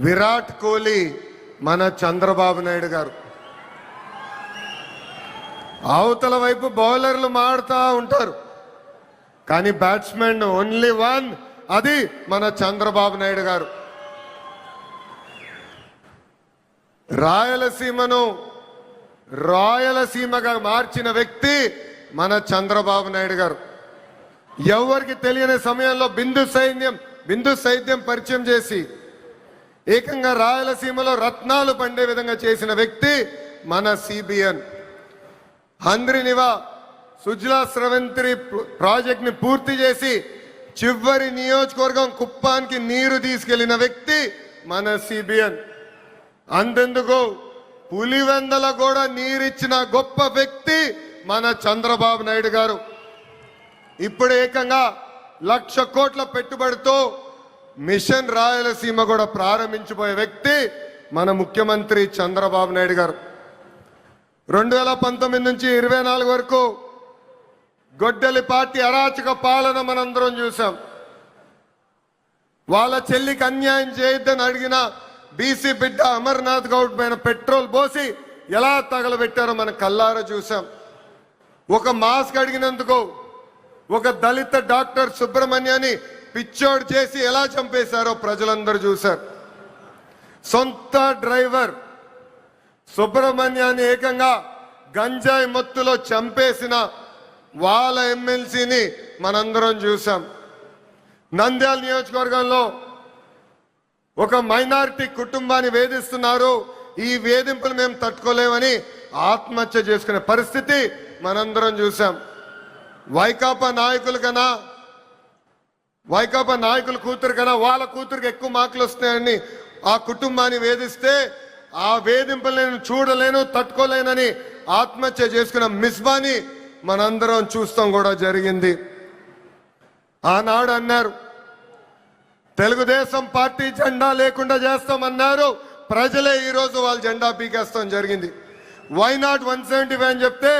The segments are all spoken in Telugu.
విరాట్ కోహ్లీ మన చంద్రబాబు నాయుడు గారు. అవతల వైపు బౌలర్లు మాడుతూ ఉంటారు, కానీ బ్యాట్స్మెన్ ఓన్లీ వన్, అది మన చంద్రబాబు నాయుడు గారు. రాయలసీమను రాయలసీమగా మార్చిన వ్యక్తి మన చంద్రబాబు నాయుడు గారు. ఎవరికి తెలియని సమయంలో బిందు సైద్యం పరిచయం చేసి ఏకంగా రాయలసీమలో రత్నాలు పండే విధంగా చేసిన వ్యక్తి మన సిబిఎన్. హంద్రినివా సుజలా స్రవంతి ప్రాజెక్ట్ ని పూర్తి చేసి చివరి నియోజకవర్గం కుప్పానికి నీరు తీసుకెళ్లిన వ్యక్తి మన సిబిఎన్. అంతెందుకు పులివెందల కూడా నీరిచ్చిన గొప్ప వ్యక్తి మన చంద్రబాబు నాయుడు గారు. ఇప్పుడు ఏకంగా 1,00,000 కోట్ల పెట్టుబడితో మిషన్ రాయలసీమ కూడా ప్రారంభించబోయే వ్యక్తి మన ముఖ్యమంత్రి చంద్రబాబు నాయుడు గారు. 2019 నుంచి 24 వరకు గొడ్డలి పార్టీ అరాచక పాలన మనందరం చూసాం. వాళ్ళ చెల్లికి అన్యాయం చేయొద్దని అడిగిన బీసీ బిడ్డ అమర్నాథ్ గౌడ్ పైన పెట్రోల్ పోసి ఎలా తగలబెట్టారో మనం కల్లారా చూసాం. ఒక మాస్క్ అడిగినందుకు ఒక దళిత డాక్టర్ సుబ్రహ్మణ్యాన్ని పిచ్చోడు చేసి ఎలా చంపేశారో ప్రజలందరూ చూశారు. సొంత డ్రైవర్ సుబ్రహ్మణ్యాన్ని ఏకంగా గంజాయి మత్తులో చంపేసిన వాళ్ళ ఎమ్మెల్సీని మనందరం చూసాం. నంద్యాల నియోజకవర్గంలో ఒక మైనారిటీ కుటుంబాన్ని వేధిస్తున్నారు, ఈ వేధింపులు మేము తట్టుకోలేమని ఆత్మహత్య చేసుకునే పరిస్థితి మనందరం చూసాం. వైకాపా నాయకుల కూతురు కన్నా వాళ్ళ కూతురికి ఎక్కువ మార్కులు వస్తాయని ఆ కుటుంబాన్ని వేధిస్తే ఆ వేధింపులు నేను చూడలేను, తట్టుకోలేనని ఆత్మహత్య చేసుకున్న మిస్బాని మనందరం చూస్తాం కూడా జరిగింది. ఆనాడు అన్నారు తెలుగుదేశం పార్టీ జెండా లేకుండా చేస్తామన్నారు, ప్రజలే ఈరోజు వాళ్ళ జెండా పీకేస్తాం జరిగింది. వై నాట్ 175 అని చెప్తే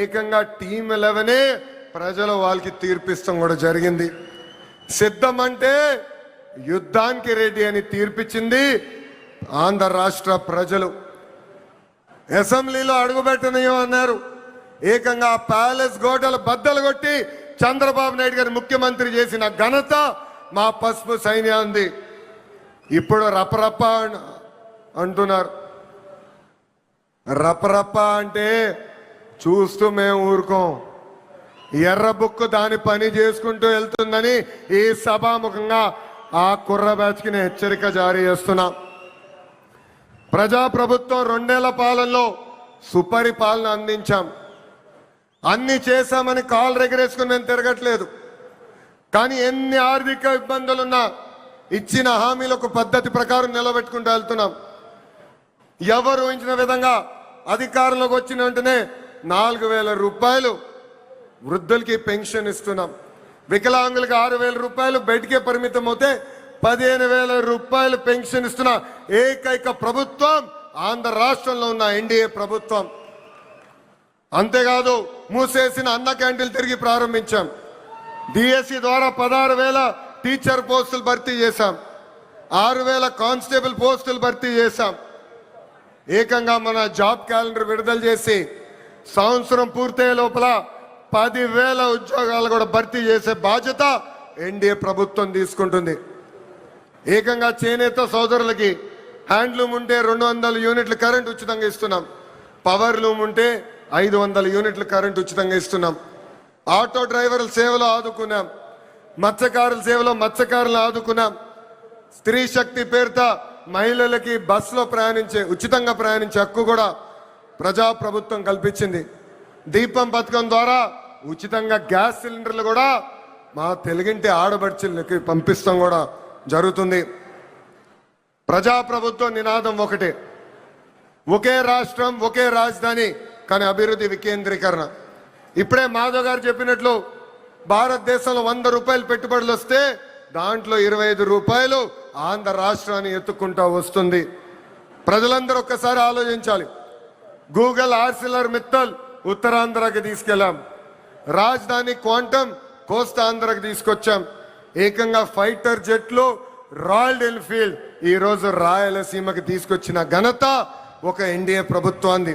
ఏకంగా టీమ్ 11 ప్రజలు వాళ్ళకి తీర్పిస్తాం కూడా జరిగింది. సిద్ధం అంటే యుద్ధానికి రెడీ అని తీర్పిచ్చింది ఆంధ్ర రాష్ట్ర ప్రజలు. అసెంబ్లీలో అడుగుపెట్టనయ్యో అన్నారు, ఏకంగా ప్యాలెస్ గోడలు బద్దలు కొట్టి చంద్రబాబు నాయుడు గారు ముఖ్యమంత్రి చేసిన ఘనత మా పసుపు సైన్యాన్ని. ఇప్పుడు రపరప్ప అంటున్నారు. రపరప్ప అంటే చూస్తూ మేము ఊరుకోం, ఎర్ర బుక్కు దాని పని చేసుకుంటూ వెళ్తుందని ఈ సభాముఖంగా ఆ కుర్ర బ్యాచ్కి నేను హెచ్చరిక జారీ చేస్తున్నా. ప్రజాప్రభుత్వం 2 ఏళ్ల పాలనలో సుపరిపాలన అందించాం, అన్ని చేశామని కాళ్ళు ఎగరేసుకుని మేము తిరగట్లేదు. కానీ ఎన్ని ఆర్థిక ఇబ్బందులున్నా ఇచ్చిన హామీలకు పద్ధతి ప్రకారం నిలబెట్టుకుంటూ వెళ్తున్నాం. ఎవరు ఊహించిన విధంగా అధికారంలోకి వచ్చిన వెంటనే 4,000 రూపాయలు వృద్ధులకి పెన్షన్ ఇస్తున్నాం. వికలాంగులకి 6,000 రూపాయలు బయటికే పరిమితం అవుతే 15,000 రూపాయలు పెన్షన్ ఇస్తున్న ఏకైక ప్రభుత్వం ఆంధ్ర రాష్ట్రంలో ఉన్న ఎన్డీఏ ప్రభుత్వం. అంతేకాదు మూసేసిన అన్న క్యాంటీన్లు తిరిగి ప్రారంభించాం. డిఎస్సి ద్వారా 16,000 టీచర్ పోస్టులు భర్తీ చేశాం, 6,000 కానిస్టేబుల్ పోస్టులు భర్తీ చేశాం. ఏకంగా మన జాబ్ క్యాలెండర్ విడుదల చేసి సంవత్సరం పూర్తయ్యే లోపల 10,000 ఉద్యోగాలు కూడా భర్తీ చేసే బాధ్యత ఎన్డీఏ ప్రభుత్వం తీసుకుంటుంది. ఏకంగా చేనేత సోదరులకి హ్యాండ్లూమ్ ఉంటే 200 యూనిట్లు కరెంట్ ఉచితంగా ఇస్తున్నాం, పవర్ లూమ్ ఉంటే 500 యూనిట్లు కరెంట్ ఉచితంగా ఇస్తున్నాం. ఆటో డ్రైవర్ల సేవలో ఆదుకున్నాం, మత్స్యకారుల సేవలో మత్స్యకారులను ఆదుకున్నాం. స్త్రీ శక్తి పేరుతో మహిళలకి బస్సులో ఉచితంగా ప్రయాణించే హక్కు కూడా ప్రజాప్రభుత్వం కల్పించింది. దీపం పథకం ద్వారా ఉచితంగా గ్యాస్ సిలిండర్లు కూడా మా తెలుగింటి ఆడబడుచులకి పంపిస్తాం కూడా జరుగుతుంది. ప్రజాప్రభుత్వం నినాదం ఒకటే, ఒకే రాష్ట్రం ఒకే రాజధాని, కానీ అభివృద్ధి వికేంద్రీకరణ. ఇప్పుడే మాధవ్ గారు చెప్పినట్లు భారతదేశంలో 100 రూపాయలు పెట్టుబడులు వస్తే దాంట్లో 25 రూపాయలు ఆంధ్ర రాష్ట్రాన్ని ఎత్తుకుంటా వస్తుంది. ప్రజలందరూ ఒక్కసారి ఆలోచించాలి. గూగుల్ ఆర్సిలర్ మిత్తల్ ఉత్తరాంధ్రకి తీసుకెళ్ళాం, రాజధాని క్వాంటమ్ కోస్తా ఆంధ్రకి తీసుకొచ్చాం. ఏకంగా ఫైటర్ జెట్లు రాయల్ ఎన్ఫీల్డ్ ఈరోజు రాయలసీమకి తీసుకొచ్చిన ఘనత ఒక ఎన్డీఏ ప్రభుత్వాన్ని.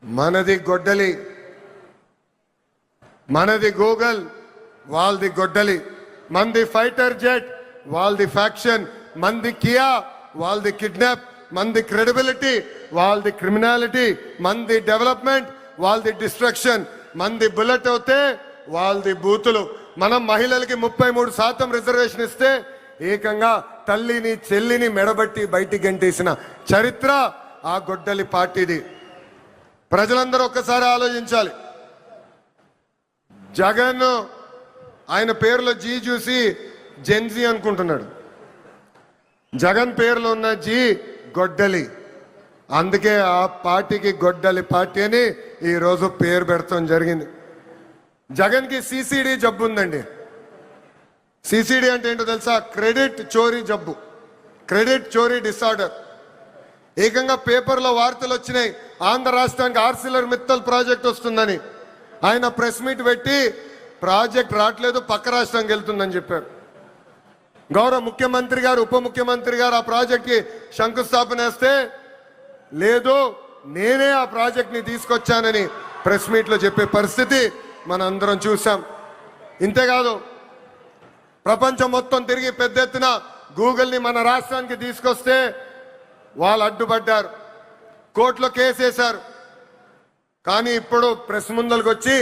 మనది గొడ్డలి, మనది గూగుల్, వాళ్ళది గొడ్డలి. మంది ఫైటర్ జెట్, వాళ్ళది ఫ్యాక్షన్. మంది కియా, వాళ్ళది కిడ్నాప్. మంది క్రెడిబిలిటీ, వాళ్ళది క్రిమినాలిటీ. మంది డెవలప్మెంట్, వాళ్ళది డిస్ట్రక్షన్. మంది బుల్లెట్ అవుతే వాళ్ళది బూతులు. మనం మహిళలకి 33% రిజర్వేషన్ ఇస్తే ఏకంగా తల్లిని చెల్లిని మెడబట్టి బయటికి గంటేసిన చరిత్ర ఆ గొడ్డలి పార్టీది. ప్రజలందరూ ఒక్కసారి ఆలోచించాలి. జగన్ ఆయన పేరులో జీ చూసి జెన్జీ అనుకుంటున్నాడు. జగన్ పేరులో ఉన్న జీ గొడ్డలి. అందుకే ఆ పార్టీకి గొడ్డలి పార్టీ అని ఈరోజు పేరు పెడతాం జరిగింది. జగన్కి సిసిడి జబ్బు ఉందండి. సిసిడి అంటే ఏంటో తెలుసా? క్రెడిట్ చోరీ జబ్బు, క్రెడిట్ చోరీ డిసార్డర్. ఏకంగా పేపర్లో వార్తలు వచ్చినాయి, ఆంధ్ర రాష్ట్రానికి ఆర్సిలర్ మిత్తల్ ప్రాజెక్ట్ వస్తుందని. ఆయన ప్రెస్ మీట్ పెట్టి ప్రాజెక్ట్ రావట్లేదు, పక్క రాష్ట్రానికి వెళ్తుందని చెప్పారు. గౌరవ ముఖ్యమంత్రి గారు, ఉప ముఖ్యమంత్రి గారు ఆ ప్రాజెక్ట్కి శంకుస్థాపన వేస్తే లేదు నేనే ఆ ప్రాజెక్ట్ని తీసుకొచ్చానని ప్రెస్ మీట్లో చెప్పే పరిస్థితి మనందరం చూసాం. ఇంతేకాదు ప్రపంచం మొత్తం తిరిగి పెద్ద ఎత్తున గూగుల్ని మన రాష్ట్రానికి తీసుకొస్తే వాళ్ళు అడ్డుపడ్డారు, కోర్టులో కేసేశారు. కానీ ఇప్పుడు ప్రెస్ ముందరికి వచ్చి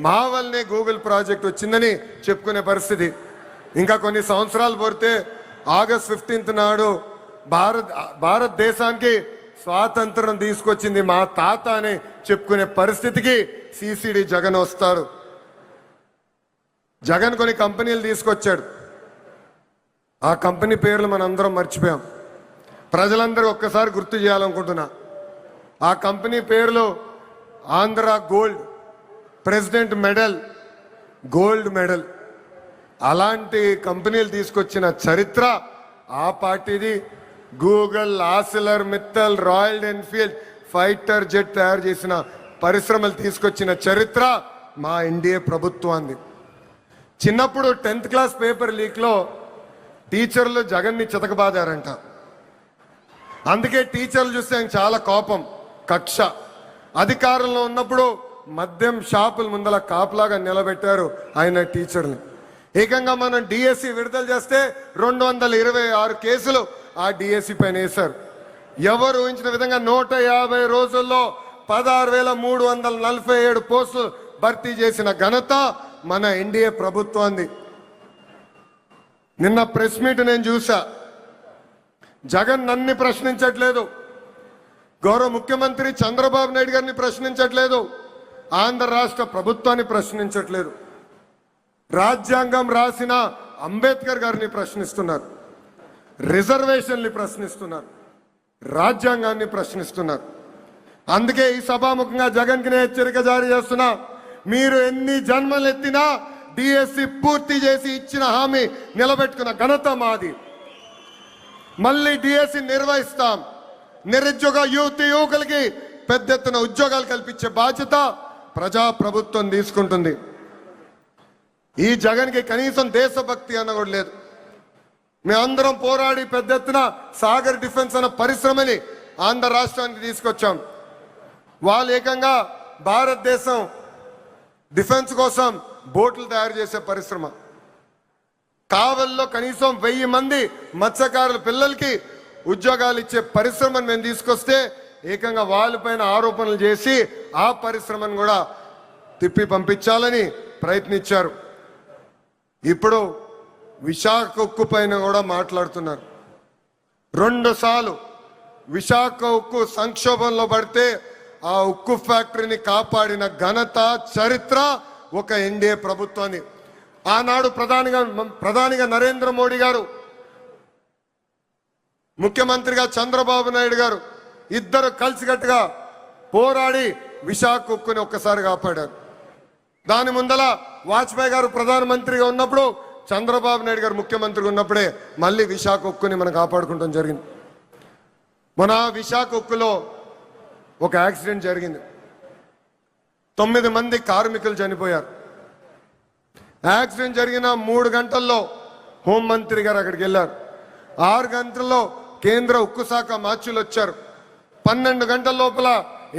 మా వల్లనే గూగుల్ ప్రాజెక్ట్ వచ్చిందని చెప్పుకునే పరిస్థితి. ఇంకా కొన్ని సంవత్సరాలు పోతే ఆగస్ట్ 15 నాడు భారతదేశానికి స్వాతంత్రం తీసుకొచ్చింది మా తాత అని చెప్పుకునే పరిస్థితికి సిసిడి జగన్ వస్తారు. జగన్ కొన్ని కంపెనీలు తీసుకొచ్చాడు. ఆ కంపెనీ పేర్లు మనందరం మర్చిపోయాం. ప్రజలందరూ ఒక్కసారి గుర్తు చేయాలనుకుంటున్నా. ఆ కంపెనీ పేర్లు Andhra gold, president medal, gold medal. అలాంటి కంపెనీలు తీసుకొచ్చిన చరిత్ర ఆ పార్టీది. Google, Arcelor Mittal, royal Enfield, fighter jet తయారు చేసిన పరిశ్రమలు తీసుకొచ్చిన చరిత్ర మా ఎన్డీఏ ప్రభుత్వాన్ని. చిన్నప్పుడు 10th క్లాస్ పేపర్ లీక్లో టీచర్లు జగన్ని చితకబాదారంట. అందుకే టీచర్లు చూస్తే ఆయన చాలా కోపం, కక్ష. అధికారంలో ఉన్నప్పుడు మద్యం షాపుల ముందల కాపులాగా నిలబెట్టారు ఆయన టీచర్ని. ఏకంగా మనం డిఎస్సి విడుదల చేస్తే 226 కేసులు ఆ డిఎస్సి పైన వేశారు. ఎవరు ఊహించిన విధంగా 150 రోజుల్లో 16,347 పోస్టులు భర్తీ చేసిన ఘనత మన ఎన్డీఏ ప్రభుత్వాన్ని. నిన్న ప్రెస్ మీట్ నేను చూసా. జగన్ నన్ను ప్రశ్నించట్లేదు, గౌరవ ముఖ్యమంత్రి చంద్రబాబు నాయుడు గారిని ప్రశ్నించట్లేదు, ఆంధ్ర రాష్ట్ర ప్రభుత్వాన్ని ప్రశ్నించట్లేదు. రాజ్యాంగం రాసిన అంబేద్కర్ గారిని ప్రశ్నిస్తున్నారు, రిజర్వేషన్లు ప్రశ్నిస్తున్నారు, రాజ్యాంగాన్ని ప్రశ్నిస్తున్నారు. అందుకే ఈ సభాముఖంగా జగన్కి నేను హెచ్చరిక జారీ చేస్తున్నా. మీరు ఎన్ని జన్మలు ఎత్తినా డిఎస్సి పూర్తి చేసి ఇచ్చిన హామీ నిలబెట్టుకున్న ఘనత మాది. మళ్ళీ డిఎస్సి నిర్వహిస్తాం. నిరుద్యోగ యువకులకి పెద్ద ఎత్తున ఉద్యోగాలు కల్పించే బాధ్యత ప్రజాప్రభుత్వం తీసుకుంటుంది. ఈ జగన్కి కనీసం దేశభక్తి అన్న కూడా లేదు. మేమందరం పోరాడి పెద్ద ఎత్తున సాగర్ డిఫెన్స్ అన్న పరిశ్రమని ఆంధ్ర రాష్ట్రానికి తీసుకొచ్చాం. వాళ్ళు ఏకంగా భారతదేశం డిఫెన్స్ కోసం బోట్లు తయారు చేసే పరిశ్రమ. కావల్లో కనీసం 1000 మంది మత్స్యకారుల పిల్లలకి ఉద్యోగాలు ఇచ్చే పరిశ్రమను మేము తీసుకొస్తే ఏకంగా వాళ్ళపైన ఆరోపణలు చేసి ఆ పరిశ్రమను కూడా తిప్పి పంపించాలని ప్రయత్నించారు. ఇప్పుడు విశాఖ ఉక్కు పైన కూడా మాట్లాడుతున్నారు. 2 సార్లు విశాఖ ఉక్కు సంక్షోభంలో పడితే ఆ ఉక్కు ఫ్యాక్టరీని కాపాడిన ఘనత చరిత్ర ఒక ఎన్డీఏ ప్రభుత్వాన్ని. ఆనాడు ప్రధానిగా నరేంద్ర మోడీ గారు, ముఖ్యమంత్రిగా చంద్రబాబు నాయుడు గారు ఇద్దరు కలిసికట్టుగా పోరాడి విశాఖ ఉక్కుని ఒక్కసారి కాపాడారు. దాని ముందల వాజ్పేయి గారు ప్రధానమంత్రిగా ఉన్నప్పుడు, చంద్రబాబు నాయుడు గారు ముఖ్యమంత్రిగా ఉన్నప్పుడే మళ్ళీ విశాఖ ఉక్కుని మనం కాపాడుకుంటాం జరిగింది. మన విశాఖ ఉక్కులో ఒక యాక్సిడెంట్ జరిగింది. 9 మంది కార్మికులు చనిపోయారు. యాక్సిడెంట్ జరిగిన 3 గంటల్లో హోంమంత్రి గారు అక్కడికి వెళ్ళారు. 6 గంటల్లో కేంద్ర ఉక్కు శాఖ మార్చులు వచ్చారు. 12 గంటల లోపల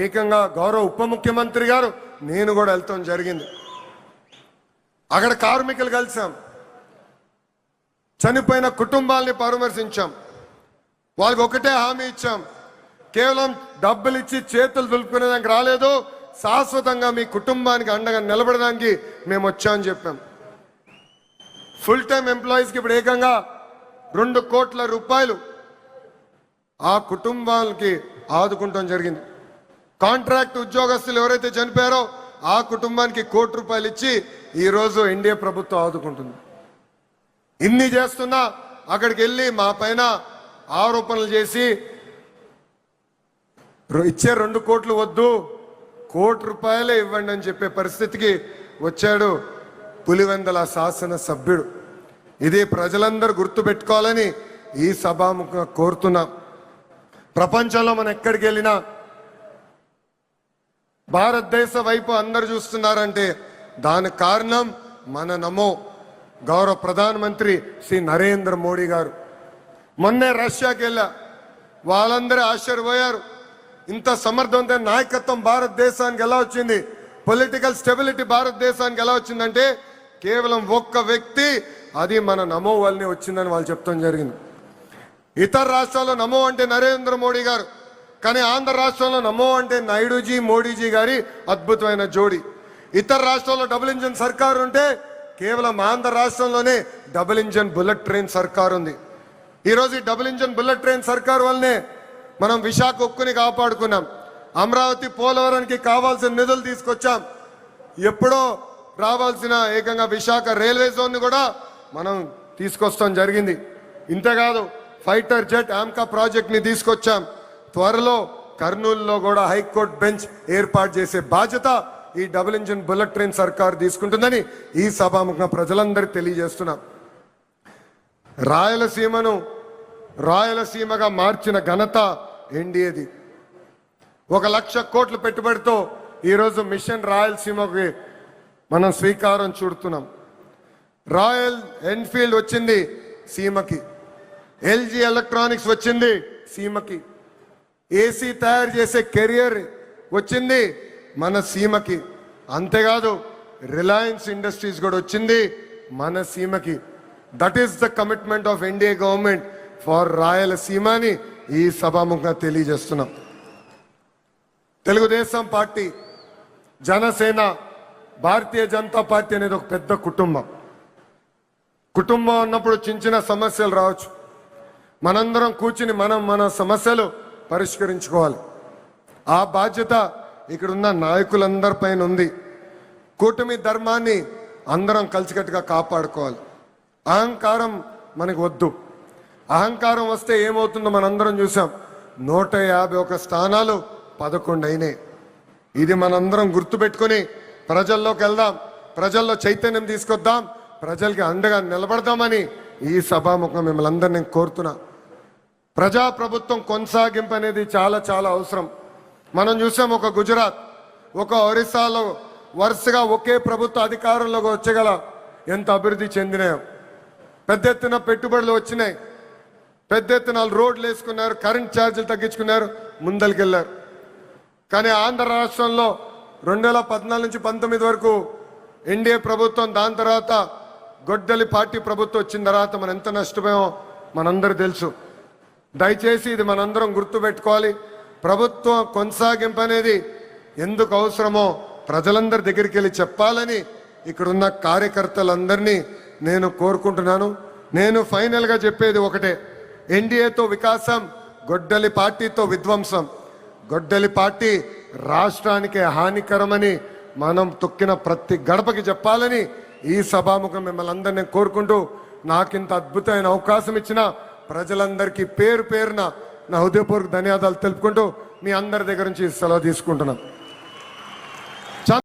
ఏకంగా గౌరవ ఉప ముఖ్యమంత్రి గారు నేను కూడా వెళ్తాం జరిగింది. అక్కడ కార్మికులు కలిసాం, చనిపోయిన కుటుంబాలని పరామర్శించాం. వాళ్ళకి ఒకటే హామీ ఇచ్చాం, కేవలం డబ్బులు ఇచ్చి చేతులు దులుపుకునేదానికి రాలేదు, శాశ్వతంగా మీ కుటుంబానికి అండగా నిలబడడానికి మేము వచ్చామని చెప్పాం. ఫుల్ టైం ఎంప్లాయీస్కి ఇప్పుడు ఏకంగా 2 కోట్ల రూపాయలు ఆ కుటుంబాలకి ఆదుకుంటాం జరిగింది. కాంట్రాక్ట్ ఉద్యోగస్తులు ఎవరైతే చనిపోయారో ఆ కుటుంబానికి 1 కోటి రూపాయలు ఇచ్చి ఈరోజు ఎన్డీఏ ప్రభుత్వం ఆదుకుంటుంది. ఇన్ని చేస్తున్నా అక్కడికి వెళ్ళి మా పైన ఆరోపణలు చేసి ఇచ్చే 2 కోట్లు వద్దు, 1 కోటి రూపాయలే ఇవ్వండి అని చెప్పే పరిస్థితికి వచ్చాడు పులివెందల శాసన సభ్యుడు. ఇది ప్రజలందరూ గుర్తుపెట్టుకోవాలని ఈ సభాముఖంగా కోరుతున్నాం. ప్రపంచంలో మనం ఎక్కడికి వెళ్ళినా భారతదేశ వైపు అందరు చూస్తున్నారంటే దానికి కారణం మన నమో గౌరవ ప్రధానమంత్రి శ్రీ నరేంద్ర మోడీ గారు. మొన్నే రష్యాకి వెళ్ళా, వాళ్ళందరూ ఆశ్చర్యపోయారు. ఇంత సమర్థవంతమైన నాయకత్వం భారతదేశానికి ఎలా వచ్చింది, పొలిటికల్ స్టెబిలిటీ భారతదేశానికి ఎలా వచ్చిందంటే కేవలం ఒక్క వ్యక్తి, అది మన నమో వల్లనే వచ్చిందని వాళ్ళు చెప్తాం జరిగింది. ఇతర రాష్ట్రాల్లో నమో అంటే నరేంద్ర మోడీ గారు, కానీ ఆంధ్ర రాష్ట్రంలో నమో అంటే నాయుడుజీ మోడీజీ గారి అద్భుతమైన జోడి. ఇతర రాష్ట్రాల్లో డబుల్ ఇంజన్ సర్కారు ఉంటే కేవలం ఆంధ్ర రాష్ట్రంలోనే డబుల్ ఇంజన్ బుల్లెట్ ట్రైన్ సర్కారు ఉంది. ఈరోజు ఈ డబుల్ ఇంజన్ బుల్లెట్ ట్రైన్ సర్కారు వల్లనే మనం విశాఖ ఉక్కుని కాపాడుకున్నాం, అమరావతి పోలవరానికి కావాల్సిన నిధులు తీసుకొచ్చాం, ఎప్పుడో రావాల్సిన ఏకంగా విశాఖ రైల్వే జోన్ కూడా మనం తీసుకొస్తాం జరిగింది. ఇంతేకాదు ఫైటర్ జెట్ ఆమ్కా ప్రాజెక్ట్ ని తీసుకొచ్చాం. త్వరలో కర్నూలులో కూడా హైకోర్టు బెంచ్ ఏర్పాటు చేసే బాధ్యత ఈ డబుల్ ఇంజిన్ బుల్లెట్ ట్రైన్ సర్కార్ తీసుకుంటుందని ఈ సభాముఖంగా ప్రజలందరికీ తెలియజేస్తున్నాం. రాయలసీమను రాయలసీమగా మార్చిన ఘనత ఎన్డీఏది. 1,00,000 కోట్ల పెట్టుబడితో ఈరోజు మిషన్ రాయలసీమకి మనం శ్రీకారం చుడుతున్నాం. రాయల్ ఎన్ఫీల్డ్ వచ్చింది సీమకి, ఎల్జీ ఎలక్ట్రానిక్స్ వచ్చింది సీమకి, ఏసీ తయారు చేసే కెరియర్ వచ్చింది మన సీమకి. అంతేకాదు రిలయన్స్ ఇండస్ట్రీస్ కూడా వచ్చింది మన సీమకి. That is the commitment of NDA government for Rayalaseema అని ఈ సభాముఖంగా తెలియజేస్తున్నాం. తెలుగుదేశం పార్టీ, జనసేన, భారతీయ జనతా పార్టీ అనేది ఒక పెద్ద కుటుంబం. కుటుంబం అన్నప్పుడు చిన్న చిన్న సమస్యలు రావచ్చు, మనందరం కూర్చుని మన సమస్యలు పరిష్కరించుకోవాలి. ఆ బాధ్యత ఇక్కడున్న నాయకులందరిపైన ఉంది. కూటమి ధర్మాన్ని అందరం కలిసికట్టుగా కాపాడుకోవాలి. అహంకారం మనకు వద్దు. అహంకారం వస్తే ఏమవుతుందో మనందరం చూసాం. 151 స్థానాలు 11 అయినాయి. ఇది మనందరం గుర్తుపెట్టుకొని ప్రజల్లోకి వెళ్దాం, ప్రజల్లో చైతన్యం తీసుకొద్దాం, ప్రజలకి అండగా నిలబడదామని ఈ సభాముఖం మిమ్మల్ని అందరినీ నేను కోరుతున్నా. ప్రజాప్రభుత్వం కొనసాగింపు అనేది చాలా చాలా అవసరం. మనం చూసాం, ఒక గుజరాత్, ఒక ఒరిస్సాలో వరుసగా ఒకే ప్రభుత్వ అధికారంలోకి వచ్చగల ఎంత అభివృద్ధి చెందినాయో. పెద్ద ఎత్తున పెట్టుబడులు వచ్చినాయి, పెద్ద ఎత్తున రోడ్లు వేసుకున్నారు, కరెంట్ ఛార్జీలు తగ్గించుకున్నారు, ముందరికెళ్ళారు. కానీ ఆంధ్ర రాష్ట్రంలో 2014 నుంచి 19 వరకు ఎన్డీఏ ప్రభుత్వం, దాని తర్వాత గొడ్డలి పార్టీ ప్రభుత్వం వచ్చిన తర్వాత మనం ఎంత నష్టపోయామో మనందరూ తెలుసు. దయచేసి ఇది మనందరం గుర్తుపెట్టుకోవాలి. ప్రభుత్వం కొనసాగింపు అనేది ఎందుకు అవసరమో ప్రజలందరి దగ్గరికి వెళ్ళి చెప్పాలని ఇక్కడున్న కార్యకర్తలందరినీ నేను కోరుకుంటున్నాను. నేను ఫైనల్గా చెప్పేది ఒకటే, ఎన్డీఏతో వికాసం, గొడ్డలి పార్టీతో విధ్వంసం. గొడ్డలి పార్టీ రాష్ట్రానికి హానికరమని మనం తొక్కిన ప్రతి గడపకి చెప్పాలని ఈ సభాముఖం మిమ్మల్ని అందరినీ కోరుకుంటూ, నాకింత అద్భుతమైన అవకాశం ఇచ్చిన ప్రజలందరికీ పేరు పేరున నా హృదయపూర్వక ధన్యవాదాలు తెలుపుకుంటూ మీ అందరి దగ్గర నుంచి సెలవు తీసుకుంటున్నాను.